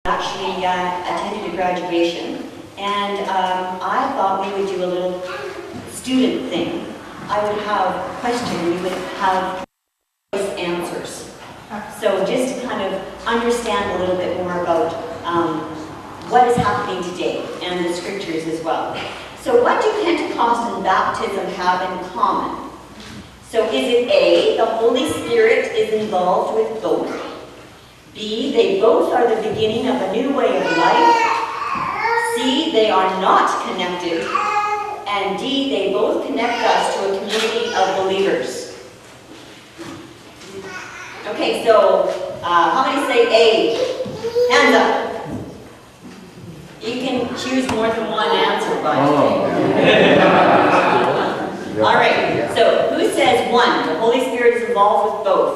Actually attended a graduation, and I thought we would do a little student thing. I would have a question, we would have answers. So just to kind of understand a little bit more about what is happening today and the scriptures as well. So what do Pentecost and baptism have in common? So is it A, the Holy Spirit is involved with both? B, they both are the beginning of a new way of life. C, they are not connected. And D, they both connect us to a community of believers. Okay, so how many say A? Hands up. You can choose more than one answer, by the way. All right, so who says 1? The Holy Spirit is involved with both.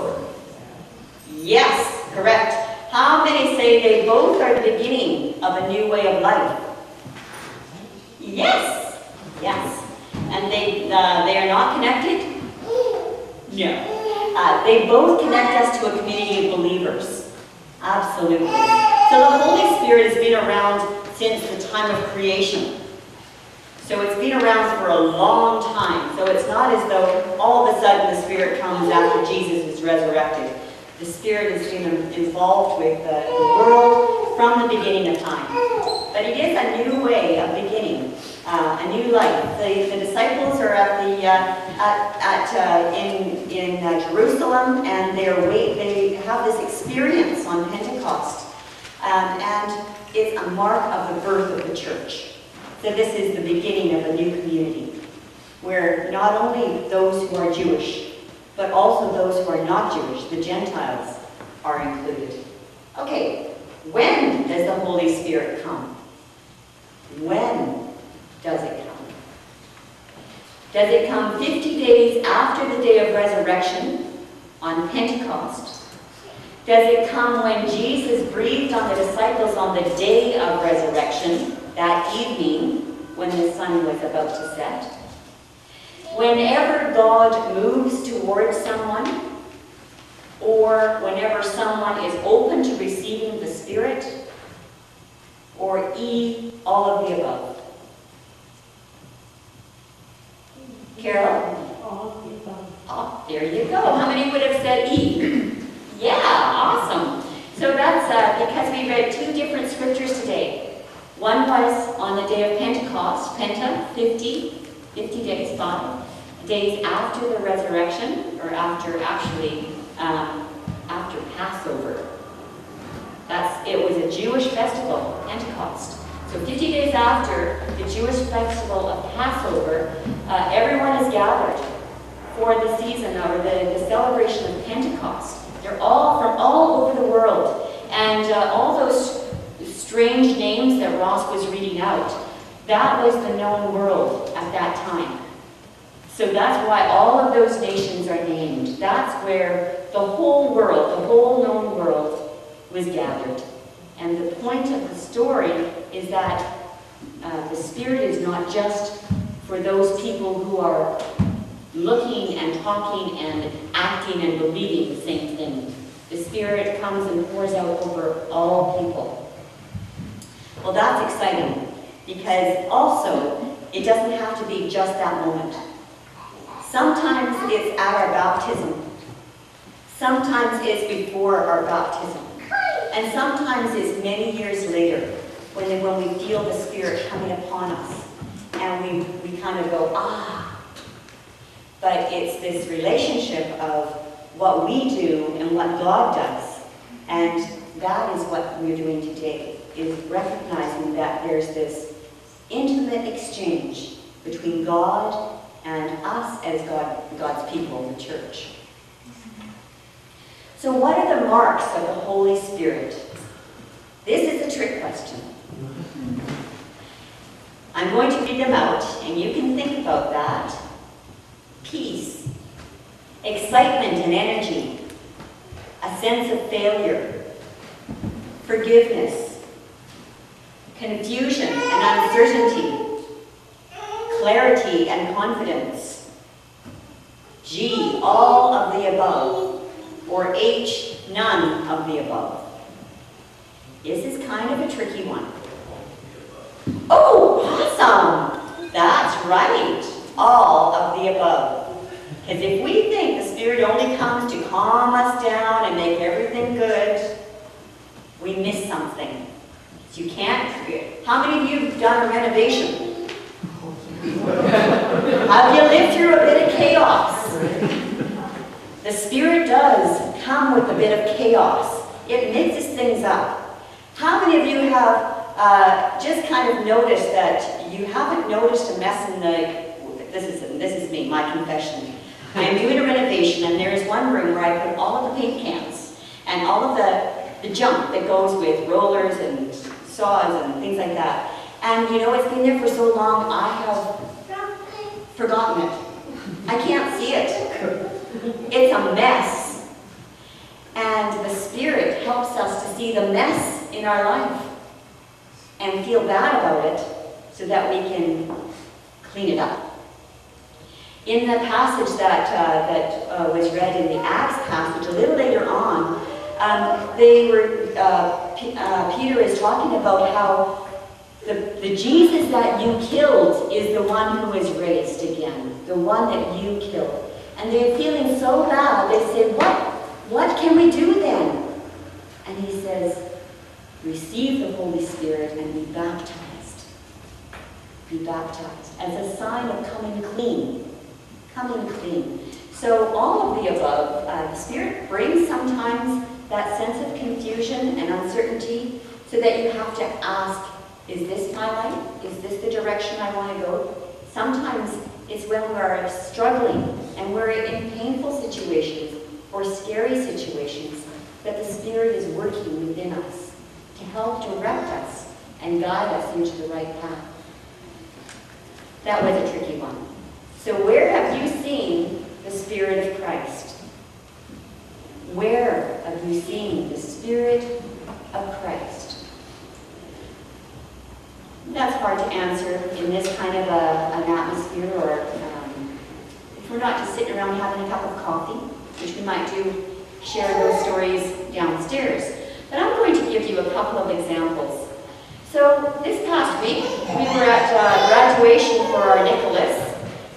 Yes. Correct. How many say they both are the beginning of a new way of life? Yes. Yes. And they are not connected? No. They both connect us to a community of believers. Absolutely. So the Holy Spirit has been around since the time of creation. So it's been around for a long time. So it's not as though all of a sudden the Spirit comes after Jesus is resurrected. The Spirit has been involved with the world from the beginning of time. But it is a new way of beginning, a new life. The disciples are in Jerusalem, and they have this experience on Pentecost. And it's a mark of the birth of the church. So this is the beginning of a new community, where not only those who are Jewish, but also those who are not Jewish, the Gentiles, are included. Okay, when does the Holy Spirit come? When does it come? Does it come 50 days after the day of resurrection on Pentecost? Does it come when Jesus breathed on the disciples on the day of resurrection, that evening when the sun was about to set? Whenever God moves towards someone, or whenever someone is open to receiving the Spirit, or E, all of the above. Carol? All of the above. Oh, there you go. How many would have said E? Yeah, awesome. So that's because we read 2 different scriptures today. One was on the day of Pentecost, Penta, 50 days, 5 days after the resurrection, or after Passover. It was a Jewish festival, Pentecost. So 50 days after the Jewish festival of Passover, everyone is gathered for the season, or the celebration of Pentecost. They're all from all over the world. And all those strange names that Ross was reading out, that was the known world at that time. So that's why all of those nations are named. That's where the whole world, the whole known world, was gathered. And the point of the story is that the Spirit is not just for those people who are looking and talking and acting and believing the same thing. The Spirit comes and pours out over all people. Well, that's exciting, because also it doesn't have to be just that moment. Sometimes it's at our baptism. Sometimes it's before our baptism. And sometimes it's many years later when we feel the Spirit coming upon us. And we kind of go, ah. But it's this relationship of what we do and what God does. And that is what we're doing today, is recognizing that there's this intimate exchange between God and us as God's people, the church. So what are the marks of the Holy Spirit? This is a trick question. I'm going to read them out, and you can think about that. Peace, excitement and energy, a sense of failure, forgiveness, confusion and uncertainty, clarity and confidence. G, all of the above, or H, none of the above. This is kind of a tricky one. Oh, awesome! That's right. All of the above. Because if we think the Spirit only comes to calm us down and make everything good, we miss something. You can't. How many of you have done a renovation? Have you lived through a bit of chaos? The Spirit does come with a bit of chaos. It mixes things up. How many of you have just kind of noticed that you haven't noticed a mess in the... This is me, my confession. I'm doing a renovation, and there is one room where I put all of the paint cans and all of the junk that goes with rollers and saws and things like that. And you know, it's been there for so long, I have forgotten it. I can't see it. It's a mess. And the Spirit helps us to see the mess in our life and feel bad about it so that we can clean it up. In the passage that was read in the Acts passage, a little later on, Peter is talking about how the Jesus that you killed is the one who is raised again, the one that you killed. And they're feeling so bad, they say, what can we do then? And he says, receive the Holy Spirit and be baptized. Be baptized as a sign of coming clean. Coming clean. So all of the above, the Spirit brings sometimes that sense of confusion and uncertainty so that you have to ask, is this my life? Is this the direction I want to go? Sometimes it's when we're struggling and we're in painful situations or scary situations that the Spirit is working within us to help direct us and guide us into the right path. That was a tricky one. So where have you seen the Spirit of Christ? Where have you seen the Spirit of Christ? That's hard to answer in this kind of an atmosphere, or if we're not just sitting around having a cup of coffee, which we might do, share those stories downstairs. But I'm going to give you a couple of examples. So this past week, we were at graduation for our Nicholas,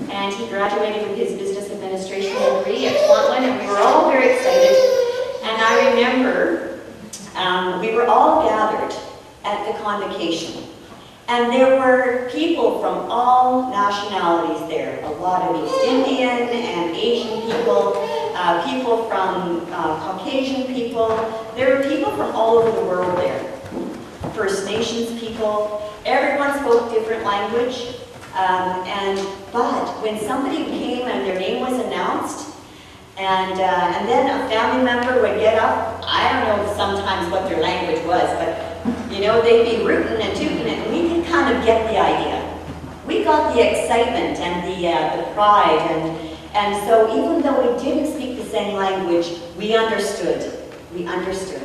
and he graduated with his business administration degree at Swanland, and we were all very excited. And I remember we were all gathered at the convocation. And there were people from all nationalities there, a lot of East Indian and Asian people, people from Caucasian people. There were people from all over the world there. First Nations people. Everyone spoke different language. But when somebody came and their name was announced, and then a family member would get up, I don't know sometimes what their language was, but you know, they'd be rooting and tooting, and we could kind of get the idea. We got the excitement and the pride, and so even though we didn't speak the same language, we understood. We understood.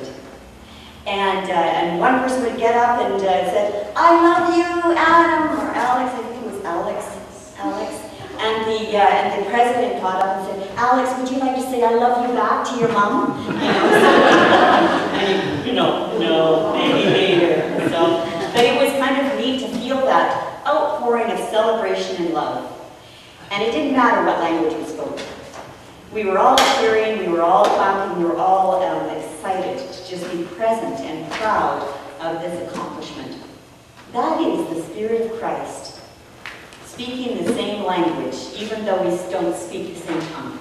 And one person would get up and said, "I love you, Adam," or Alex. I think it was Alex. And the president got up and said, "Alex, would you like to say I love you back to your mom?" No, maybe later. So, but it was kind of neat to feel that outpouring of celebration and love. And it didn't matter what language we spoke. We were all cheering, we were all clapping, we were all excited to just be present and proud of this accomplishment. That is the Spirit of Christ, speaking the same language, even though we don't speak the same tongue.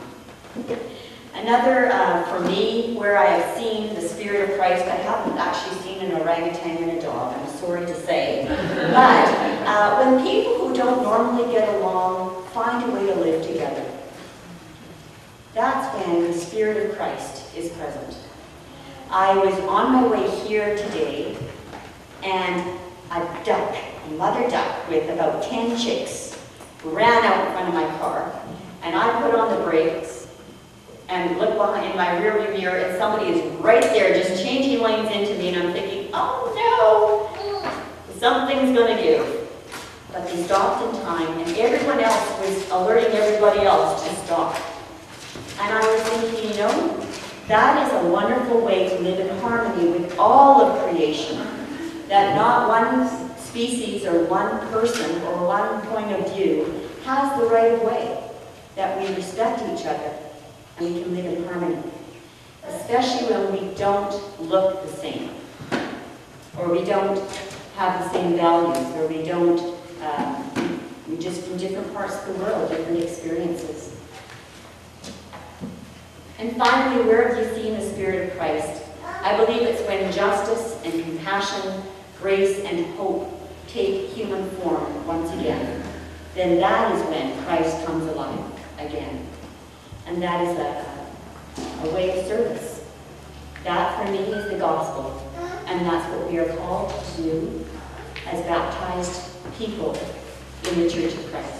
Another, for me, where I have seen the Spirit of Christ, I haven't actually seen an orangutan and a dog, I'm sorry to say. But when people who don't normally get along find a way to live together, that's when the Spirit of Christ is present. I was on my way here today, and a mother duck with about 10 chicks ran out in front of my car, and I put on the brakes and look behind in my rearview mirror, and somebody is right there just changing lanes into me, and I'm thinking, oh no, something's going to give. But they stopped in time, and everyone else was alerting everybody else to stop. And I was thinking, you know, That is a wonderful way to live in harmony with all of creation. That not one species or one person or one point of view has the right of way. That we respect each other and we can live in harmony. Especially when we don't look the same. Or we don't have the same values. Or we don't, we're just from different parts of the world, different experiences. And finally, where have you seen the Spirit of Christ? I believe it's when justice and compassion, grace and hope take human form once again. Then that is when Christ comes alive again. And that is a way of service. That for me is the gospel. And that's what we are called to do as baptized people in the Church of Christ.